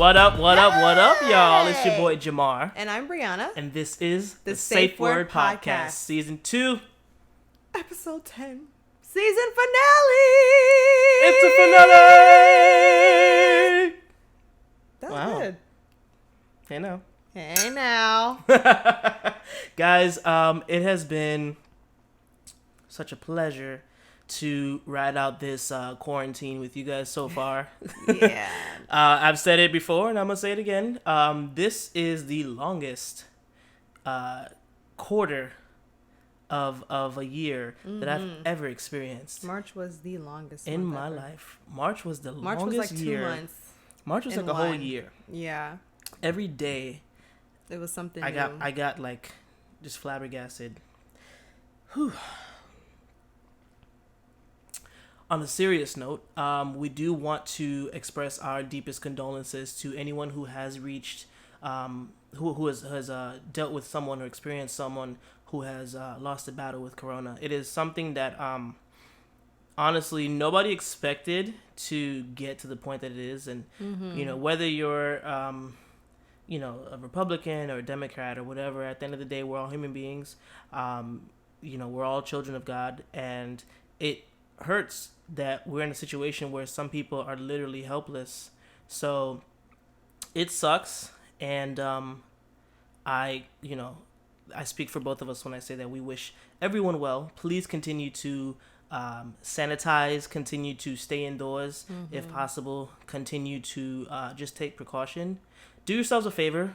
What up, y'all? It's your boy Jamar. And I'm Brianna. And this is the Safe Word Podcast. Season 2. Episode 10. Season finale! It's a finale! That's Wow. good. Hey Hey now. Guys, it has been such a pleasure to ride out this quarantine with you guys so far. Yeah. I've said it before and I'm going to say it again. This is the longest quarter of a year that I've ever experienced. March was the longest in month my ever. life. March was the March longest was like 2 year. months. March was in like a whole one. year. Yeah. Every day It was something I new. got like just flabbergasted. Whew. On a serious note, we do want to express our deepest condolences to anyone who has reached, who has dealt with someone or experienced someone who has lost a battle with Corona. It is something that, honestly, nobody expected to get to the point that it is. And, you know, whether you're, you know, a Republican or a Democrat or whatever, at the end of the day, we're all human beings. You know, we're all children of God. And it hurts that we're in a situation where some people are literally helpless. So it sucks. And I speak for both of us when I say that we wish everyone well. Please continue to sanitize, continue to stay indoors if possible, continue to just take precaution. Do yourselves a favor.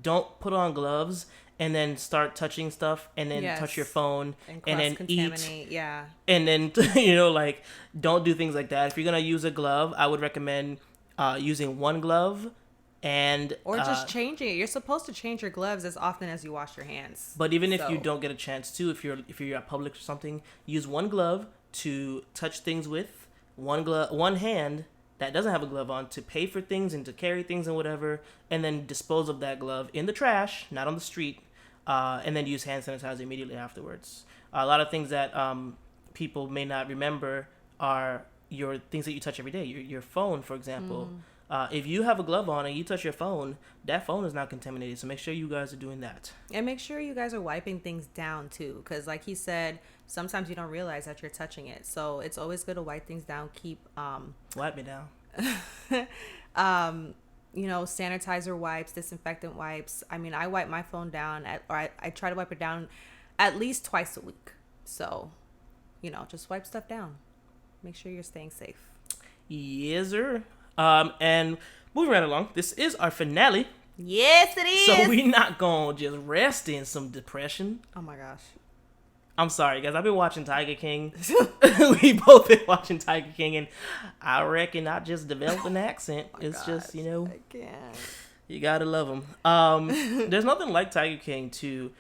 Don't put on gloves and then start touching stuff and then touch your phone and then eat. Yeah. And then, you know, like, don't do things like that. If you're going to use a glove, I would recommend using one glove or just changing it. You're supposed to change your gloves as often as you wash your hands. But even if you don't get a chance to, if you're at Publix or something, use one glove to touch things with, one hand that doesn't have a glove on to pay for things and to carry things and whatever, and then dispose of that glove in the trash, not on the street, and then use hand sanitizer immediately afterwards. A lot of things that people may not remember are your things that you touch every day. Your phone, for example. If you have a glove on and you touch your phone, that phone is not contaminated. So make sure you guys are doing that. And make sure you guys are wiping things down too. Because like he said, sometimes you don't realize that you're touching it. So it's always good to wipe things down. Keep... Wipe me down. You know, sanitizer wipes, disinfectant wipes. I mean, I wipe my phone down I try to wipe it down at least twice a week. So, you know, just wipe stuff down. Make sure you're staying safe. Yes, sir. And moving right along, this is our finale. Yes, it is. So we not gonna just rest in some depression. Oh my gosh. I'm sorry, guys. I've been watching Tiger King. We both been watching Tiger King, and I reckon I just developed an accent. It's just, you know, I can't. You gotta love him. There's nothing like Tiger King to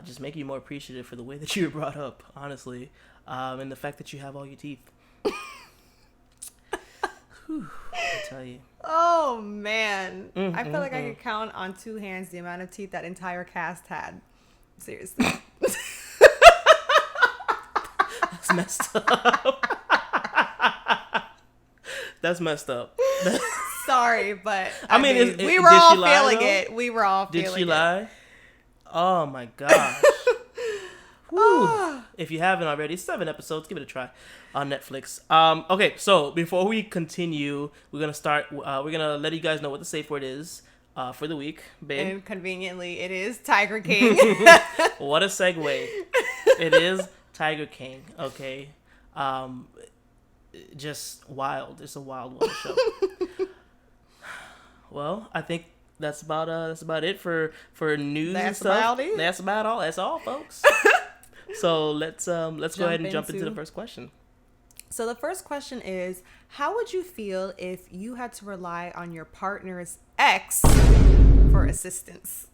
just make you more appreciative for the way that you were brought up, honestly, and the fact that you have all your teeth. Whew, I tell you. Oh man, I feel like I could count on 2 hands the amount of teeth that entire cast had. Seriously. That's messed up. That's messed up. Sorry, but I mean, we were all lie, feeling though? it. We were all feeling it. Did she lie? Oh my gosh. Whew. If you haven't already, 7 episodes. Give it a try on Netflix. Okay, so before we continue, we're gonna start. We're gonna let you guys know what the safe word is for the week, babe. And conveniently, it is Tiger King. What a segue! It is Tiger King. Okay, just wild. It's a wild show. Well, I think that's about it for news and stuff. That's about all. That's all, folks. So let's go ahead and jump into the first question. So the first question is, how would you feel if you had to rely on your partner's ex for assistance?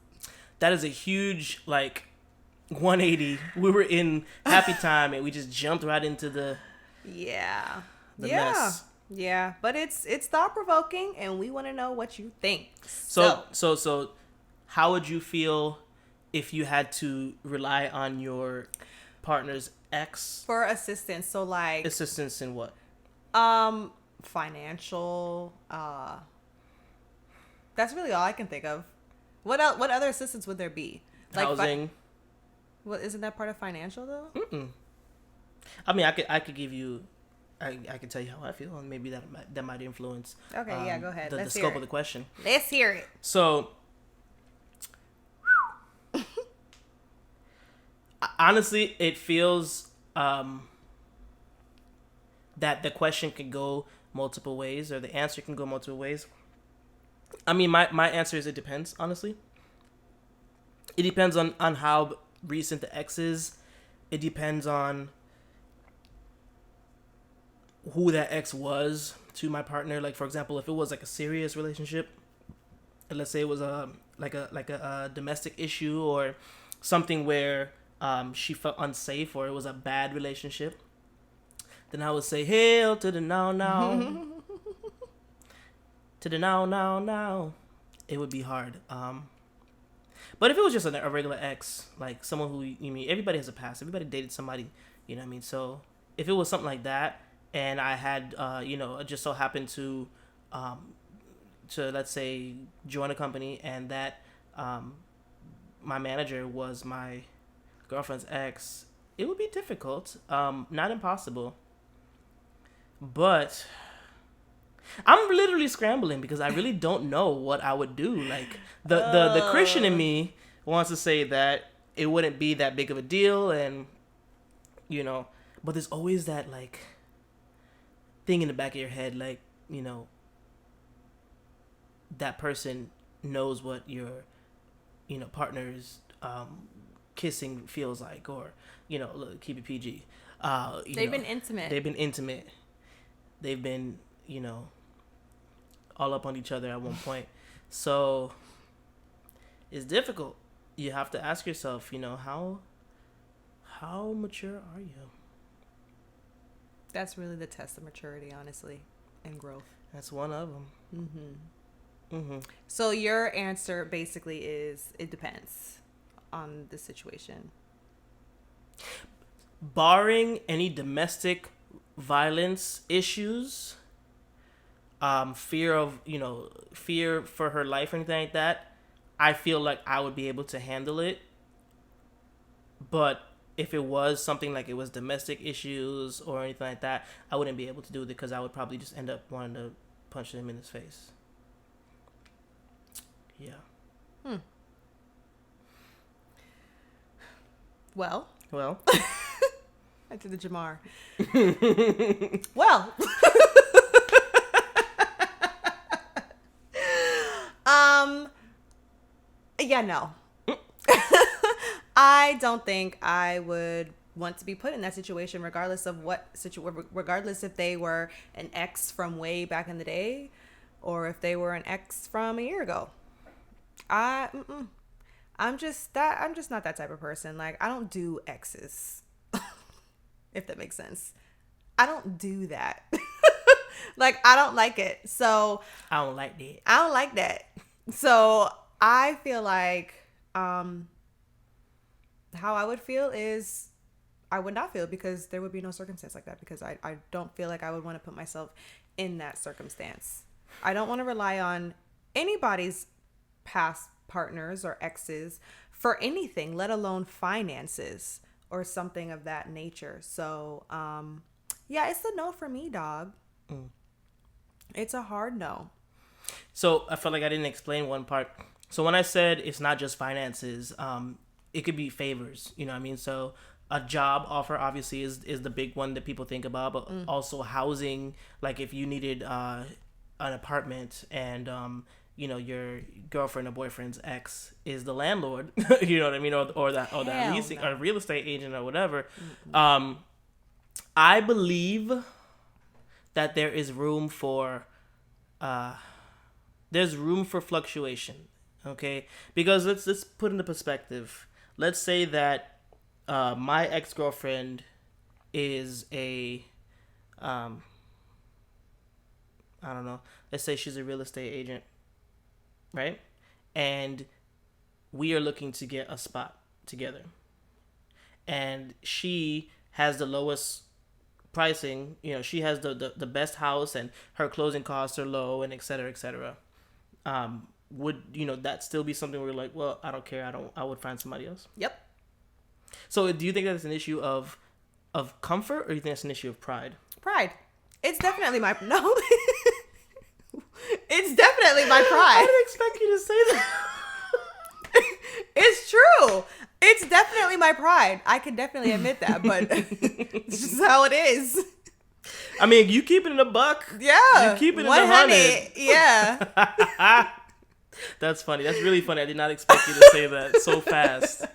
That is a huge 180. We were in happy time and we just jumped right into the mess. Yeah, but it's thought provoking and we want to know what you think. So how would you feel if you had to rely on your partner's ex for assistance? So like assistance in what? Financial. That's That's really all I can think of. What else? What other assistance would there be? Housing. Well, isn't that part of financial though? Mm-mm. I mean, I could give you, I could tell you how I feel, and maybe that might influence. Okay, yeah, go ahead. The Let's hear scope it. of the question. Let's hear it. So, honestly, it feels that the question can go multiple ways, or the answer can go multiple ways. I mean, my answer is it depends, honestly. It depends on how recent the ex is. It depends on who that ex was to my partner. Like, for example, if it was like a serious relationship, and let's say it was a domestic issue or something where she felt unsafe, or it was a bad relationship, then I would say hail to the now. To the now. It would be hard. But if it was just a regular ex, like someone who, you mean, everybody has a past. Everybody dated somebody, you know what I mean? So if it was something like that, and I had, it just so happened to let's say, join a company, and that my manager was my girlfriend's ex, it would be difficult. Not impossible. But I'm literally scrambling because I really don't know what I would do. Like, the Christian in me wants to say that it wouldn't be that big of a deal, and but there's always that like thing in the back of your head, like, that person knows what your partner's kissing feels like, or look, keep it PG. They've been intimate. They've been all up on each other at one point. So it's difficult. You have to ask yourself, how mature are you? That's really the test of maturity, honestly, and growth. That's one of them. So your answer basically is it depends on the situation. Barring any domestic violence issues, fear for her life or anything like that, I feel like I would be able to handle it. But if it was something like it was domestic issues or anything like that, I wouldn't be able to do it because I would probably just end up wanting to punch him in his face. Yeah. Well. I did the Jamar. Well. Yeah, no. I don't think I would want to be put in that situation, regardless of regardless if they were an ex from way back in the day, or if they were an ex from a year ago. I'm just not that type of person. Like, I don't do exes. If that makes sense. I don't do that. Like, I don't like it. So I don't like that. So I feel like how I would feel is I would not feel, because there would be no circumstance like that, because I don't feel like I would want to put myself in that circumstance. I don't want to rely on anybody's past partners or exes for anything, let alone finances or something of that nature. So yeah, it's a no for me, dog. It's a hard no. So I felt like I didn't explain one part. So when I said it's not just finances, it could be favors, you know what I mean? So a job offer obviously is the big one that people think about, but also housing. Like, if you needed an apartment, and your girlfriend or boyfriend's ex is the landlord, you know what I mean, or that leasing or real estate agent or whatever. I believe that there is room for fluctuation. Okay, because let's put into perspective. Let's say that my ex-girlfriend is a I don't know. Let's say she's a real estate agent, right? And we are looking to get a spot together. And she has the lowest pricing. She has the best house, and her closing costs are low, and et cetera, et cetera. would, that still be something where you're like, well, I don't care. I would find somebody else. Yep. So do you think that's an issue of comfort, or do you think that's an issue of pride? Pride. It's definitely my no. It's definitely my pride. I didn't expect you to say that. It's true. It's definitely my pride. I can definitely admit that, but it's just how it is. I mean, you keep it in a buck. Yeah. You keep it in 100. Yeah. That's funny. That's really funny. I did not expect you to say that so fast.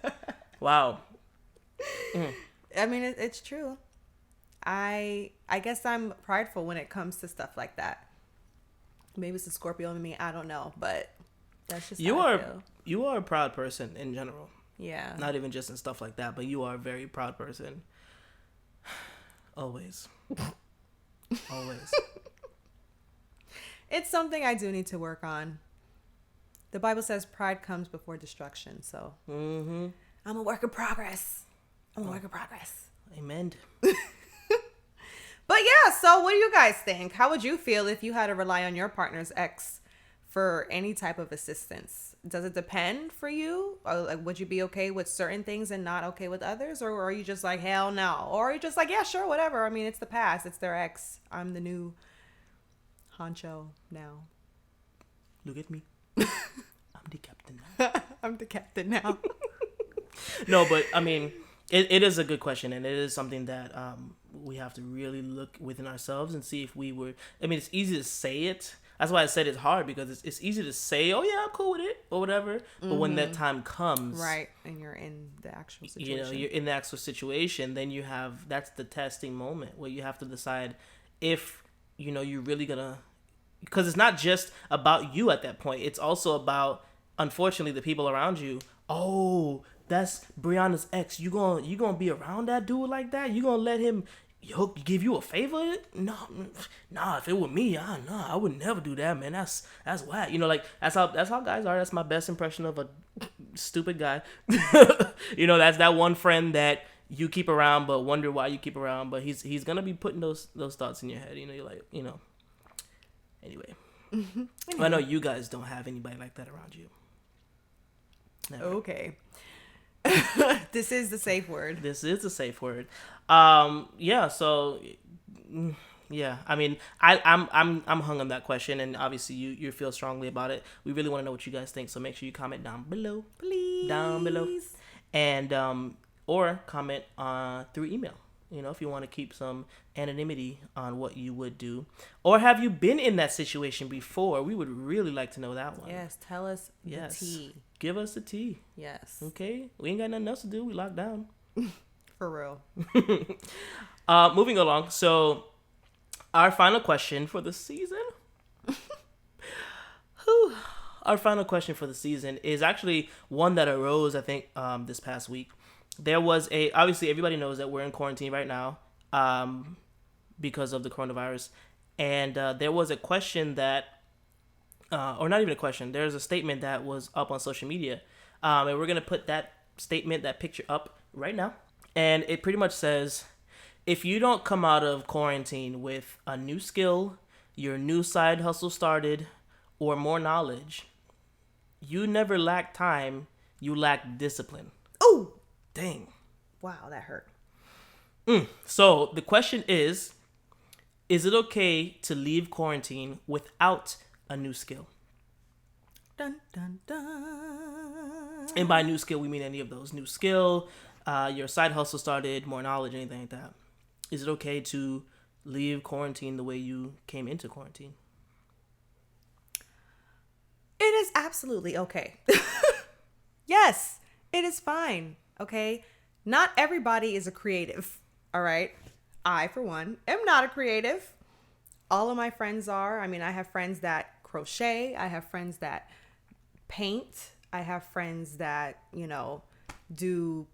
Wow. I mean, it's true. I guess I'm prideful when it comes to stuff like that. Maybe it's a Scorpio in me. I don't know, but that's just how I feel. You are a proud person in general. Yeah. Not even just in stuff like that, but you are a very proud person. Always. Always. It's something I do need to work on. The Bible says pride comes before destruction, so I'm a work in progress. Amen. But yeah, so what do you guys think? How would you feel if you had to rely on your partner's ex for any type of assistance? Does it depend for you? Or like, would you be okay with certain things and not okay with others? Or are you just like, hell no? Or are you just like, yeah, sure, whatever. I mean, it's the past. It's their ex. I'm the new honcho now. Look at me. I'm the captain now. I'm the captain now. No, but I mean, it is a good question, and it is something that we have to really look within ourselves and see if we were. I mean, it's easy to say it. That's why I said it's hard, because it's easy to say, oh yeah, I'm cool with it or whatever. But when that time comes, right, and you're in the actual situation, you're in the actual situation, then that's the testing moment where you have to decide if you're really gonna, because it's not just about you at that point. It's also about, unfortunately, the people around you. Oh, that's Brianna's ex. You gonna be around that dude like that? You gonna let him give you a favor? No, nah. If it were me, I would never do that, man. That's whack. Like that's how guys are. That's my best impression of a stupid guy. That's that one friend that you keep around, but wonder why you keep around. But he's gonna be putting those thoughts in your head. You're like, Anyway, I know you guys don't have anybody like that around you. Never. Okay. This is the safe word. This is a safe word. Yeah. So, yeah. I mean, I'm hung on that question, and obviously you feel strongly about it. We really want to know what you guys think, so make sure you comment down below, please. Down below, and or comment through email. If you want to keep some anonymity on what you would do, or have you been in that situation before? We would really like to know that one. Yes, tell us the tea. Give us the tea. Yes. Okay, we ain't got nothing else to do. We locked down. For real. Moving along. So, our final question for the season. Our final question for the season is actually one that arose, I think, this past week. There was obviously everybody knows that we're in quarantine right now because of the coronavirus. And there was a question that, or not even a question, there's a statement that was up on social media. And we're going to put that statement, that picture up right now. And it pretty much says, if you don't come out of quarantine with a new skill, your new side hustle started, or more knowledge, you never lack time, you lack discipline. Oh! Dang. Wow, that hurt. So the question is it okay to leave quarantine without a new skill? Dun, dun, dun. And by new skill, we mean any of those. New skill, your side hustle started, more knowledge, anything like that. Is it okay to leave quarantine the way you came into quarantine? It is absolutely okay. Yes, it is fine. Okay, not everybody is a creative, all right? I, for one, am not a creative. All of my friends are. I mean, I have friends that crochet. I have friends that paint. I have friends that, do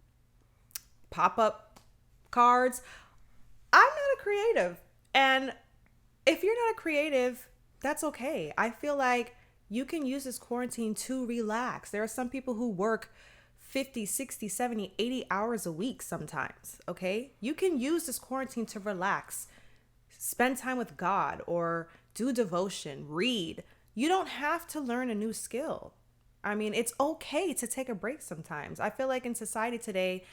pop-up cards. I'm not a creative. And if you're not a creative, that's okay. I feel like you can use this quarantine to relax. There are some people who work 50, 60, 70, 80 hours a week sometimes, okay? You can use this quarantine to relax, spend time with God, or do devotion, read, You don't have to learn a new skill. I mean, it's okay to take a break sometimes. I feel like in society today,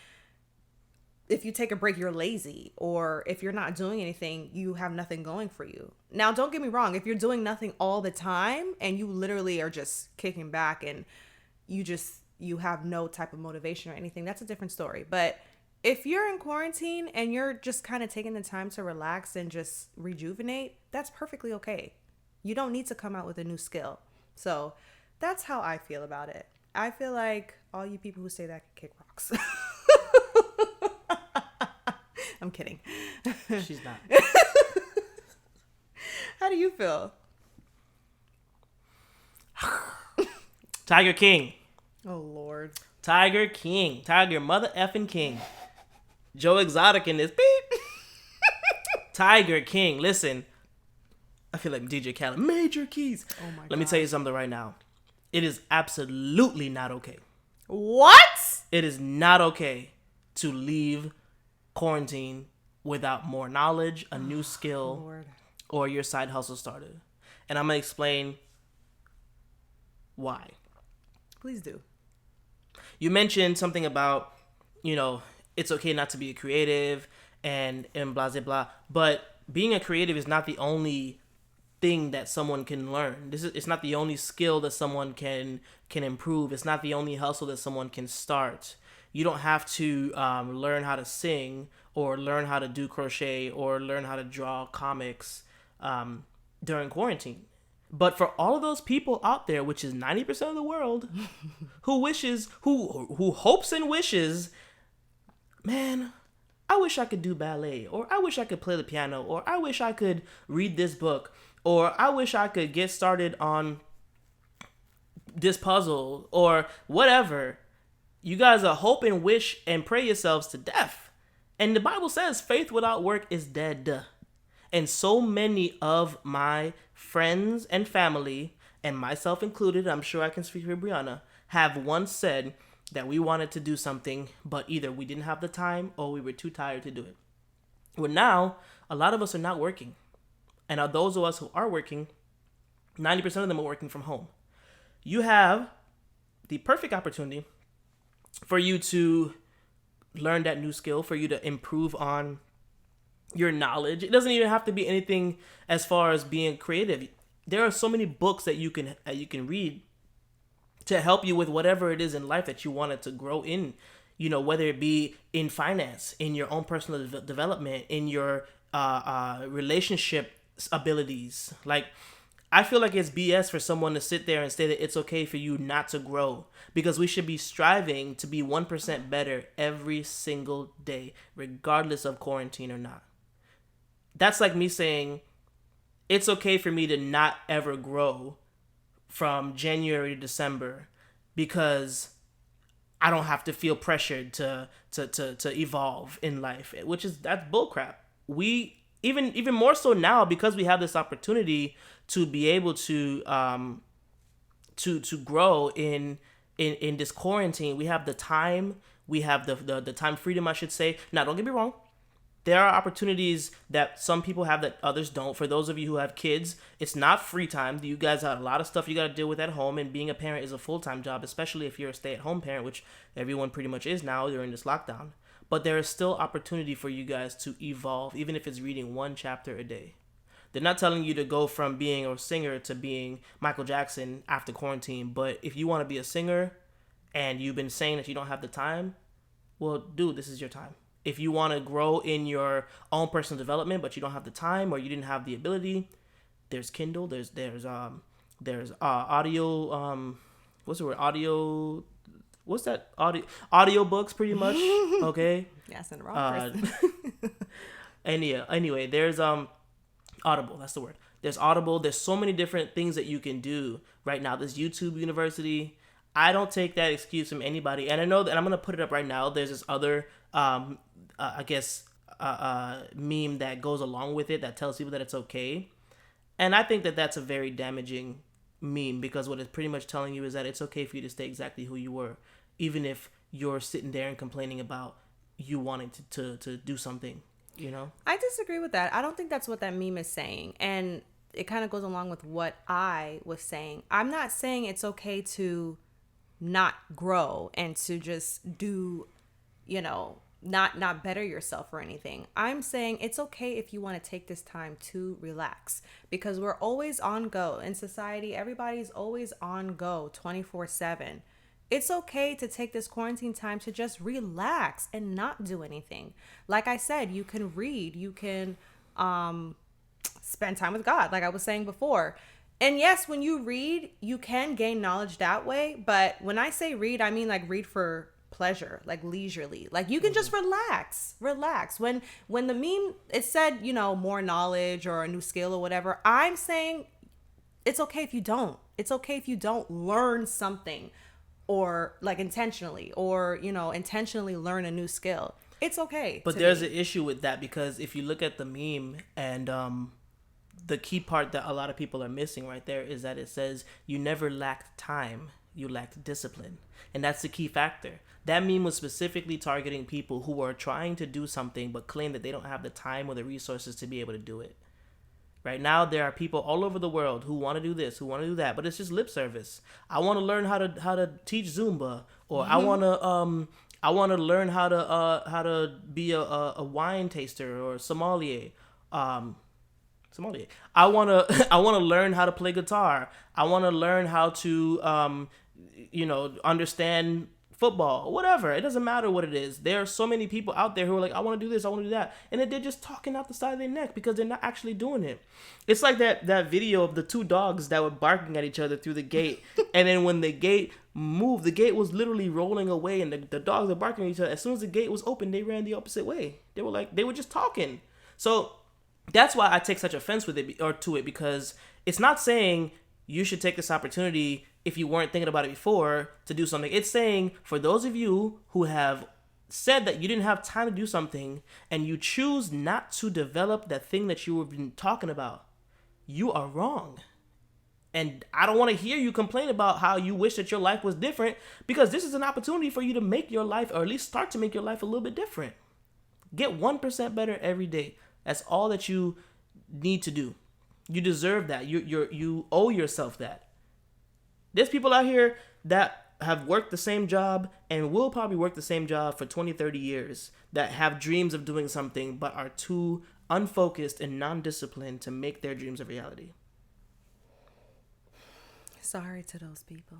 if you take a break, you're lazy, or if you're not doing anything, you have nothing going for you. Now, don't get me wrong. If you're doing nothing all the time and you literally are just kicking back and you have no type of motivation or anything, that's a different story. But if you're in quarantine and you're just kind of taking the time to relax and just rejuvenate, that's perfectly okay. You don't need to come out with a new skill. So that's how I feel about it. I feel like all you people who say that can kick rocks. I'm kidding. She's not. How do you feel? Tiger King. Oh, Lord. Tiger King. Tiger mother effing King. Joe Exotic in this. Beep. Tiger King. Listen. I feel like DJ Khaled. Major keys. Oh, my God. Let me tell you something right now. It is absolutely not okay. What? It is not okay to leave quarantine without more knowledge, a new skill, Lord. or your side hustle started. And I'm going to explain why. Please do. You mentioned something about, it's okay not to be a creative and blah, blah, blah. But being a creative is not the only thing that someone can learn. It's not the only skill that someone can improve. It's not the only hustle that someone can start. You don't have to learn how to sing or learn how to do crochet or learn how to draw comics during quarantine. But for all of those people out there, which is 90% of the world, who hopes and wishes, man, I wish I could do ballet, or I wish I could play the piano, or I wish I could read this book, or I wish I could get started on this puzzle, or whatever. You guys are hope and wish and pray yourselves to death. And the Bible says faith without work is dead. And so many of my friends and family, and myself included, I'm sure I can speak for Brianna, have once said that we wanted to do something, but either we didn't have the time or we were too tired to do it. Well, now, a lot of us are not working. And of those of us who are working, 90% of them are working from home. You have the perfect opportunity for you to learn that new skill, for you to improve on your knowledge. It doesn't even have to be anything as far as being creative. There are so many books that you can read to help you with whatever it is in life that you wanted to grow in, whether it be in finance, in your own personal development, in your relationship abilities. Like, I feel like it's BS for someone to sit there and say that it's okay for you not to grow, because we should be striving to be 1% better every single day, regardless of quarantine or not. That's like me saying it's okay for me to not ever grow from January to December because I don't have to feel pressured to evolve in life, that's bullcrap. We even more so now, because we have this opportunity to be able to grow in this quarantine. We have the time, we have the time freedom, I should say. Now, don't get me wrong. There are opportunities that some people have that others don't. For those of you who have kids, it's not free time. You guys have a lot of stuff you got to deal with at home, and being a parent is a full-time job, especially if you're a stay-at-home parent, which everyone pretty much is now during this lockdown. But there is still opportunity for you guys to evolve, even if it's reading one chapter a day. They're not telling you to go from being a singer to being Michael Jackson after quarantine, but if you want to be a singer and you've been saying that you don't have the time, well, dude, this is your time. If you want to grow in your own personal development, but you don't have the time or you didn't have the ability, there's Kindle, there's audio, what's the word? What's that? Audio books, pretty much. Okay. Yes, and wrong person. Anyway, there's Audible. That's the word. There's Audible. There's so many different things that you can do right now. There's YouTube University. I don't take that excuse from anybody, and I know that, and I'm gonna put it up right now. There's this other, meme that goes along with it that tells people that it's okay, and I think that that's a very damaging meme, because what it's pretty much telling you is that it's okay for you to stay exactly who you were, even if you're sitting there and complaining about you wanting to do something, I disagree with that. I don't think that's what that meme is saying. And it kind of goes along with what I was saying. I'm not saying it's okay to not grow and to just do, you know, not better yourself or anything. I'm saying it's okay if you want to take this time to relax, because we're always on go in society. Everybody's always on go 24/7. It's okay to take this quarantine time to just relax and not do anything. Like I said, you can read, you can spend time with God, like I was saying before. And yes, when you read, you can gain knowledge that way. But when I say read, I mean like read for pleasure, like leisurely. Like you can just relax. When the meme, it said, you know, more knowledge or a new skill or whatever, I'm saying it's okay if you don't. It's okay if you don't learn something, or like intentionally, or, you know, intentionally learn a new skill. It's okay. But there's an issue with that, because if you look at the meme, and the key part that a lot of people are missing right there is that it says you never lacked time, you lacked discipline. And that's the key factor. That meme was specifically targeting people who are trying to do something but claim that they don't have the time or the resources to be able to do it. Right now, there are people all over the world who want to do this, who want to do that, but it's just lip service. I want to learn how to teach Zumba, or I want to learn how to be a wine taster or sommelier. Sommelier. I want to learn how to play guitar. I want to learn how to understand football, whatever. It doesn't matter what it is. There are so many people out there who are like, I want to do this, I want to do that. And then they're just talking out the side of their neck because they're not actually doing it. It's like that video of the two dogs that were barking at each other through the gate. And then when the gate moved, the gate was literally rolling away, and the dogs were barking at each other. As soon as the gate was open, they ran the opposite way. They were just talking. So that's why I take such offense with it, or to it, because it's not saying you should take this opportunity if you weren't thinking about it before to do something. It's saying for those of you who have said that you didn't have time to do something and you choose not to develop that thing that you have been talking about, you are wrong. And I don't want to hear you complain about how you wish that your life was different, because this is an opportunity for you to make your life, or at least start to make your life a little bit different. Get 1% better every day. That's all that you need to do. You deserve that. You owe yourself that. There's people out here that have worked the same job and will probably work the same job for 20, 30 years, that have dreams of doing something but are too unfocused and non-disciplined to make their dreams a reality. Sorry to those people.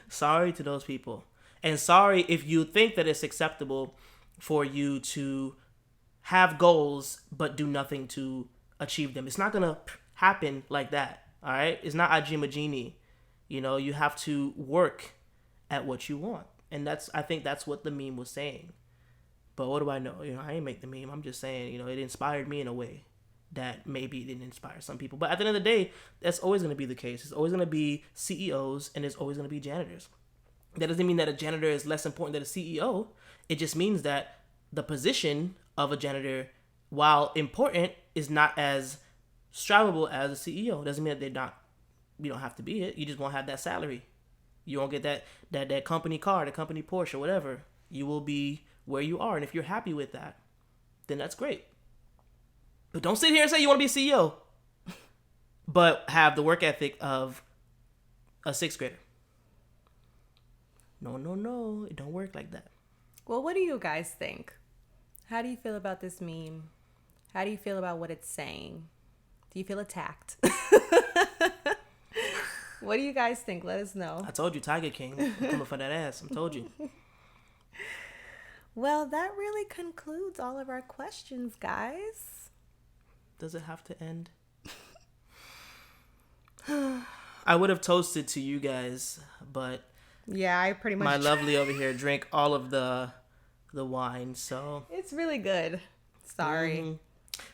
Sorry to those people. And sorry if you think that it's acceptable for you to have goals but do nothing to achieve them. It's not going to happen like that. All right? It's not Ajima Genie. You know, you have to work at what you want. And I think that's what the meme was saying. But what do I know? You know, I ain't make the meme. I'm just saying, you know, it inspired me in a way that maybe it didn't inspire some people. But at the end of the day, that's always going to be the case. It's always going to be CEOs, and there's always going to be janitors. That doesn't mean that a janitor is less important than a CEO. It just means that the position of a janitor, while important, is not as strivable as a CEO. Doesn't mean that you don't have to be it. You just won't have that salary. You won't get that company car, the company Porsche, or whatever. You will be where you are. And if you're happy with that, then that's great. But don't sit here and say you want to be a CEO, but have the work ethic of a sixth grader. No. It don't work like that. Well, what do you guys think? How do you feel about this meme? How do you feel about what it's saying? Do you feel attacked? What do you guys think? Let us know. I told you, Tiger King. I'm coming for that ass. I told you. Well, that really concludes all of our questions, guys. Does it have to end? I would have toasted to you guys, but yeah, I pretty much my lovely over here drank all of the wine, so it's really good. Sorry.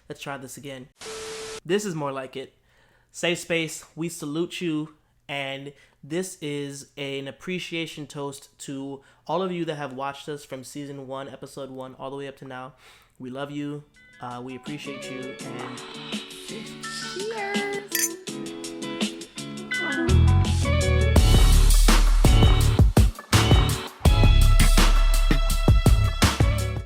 Let's try this again. This is more like it. Safe space. We salute you, and this is an appreciation toast to all of you that have watched us from season 1, episode 1, all the way up to now. We love you. We appreciate you, and cheers.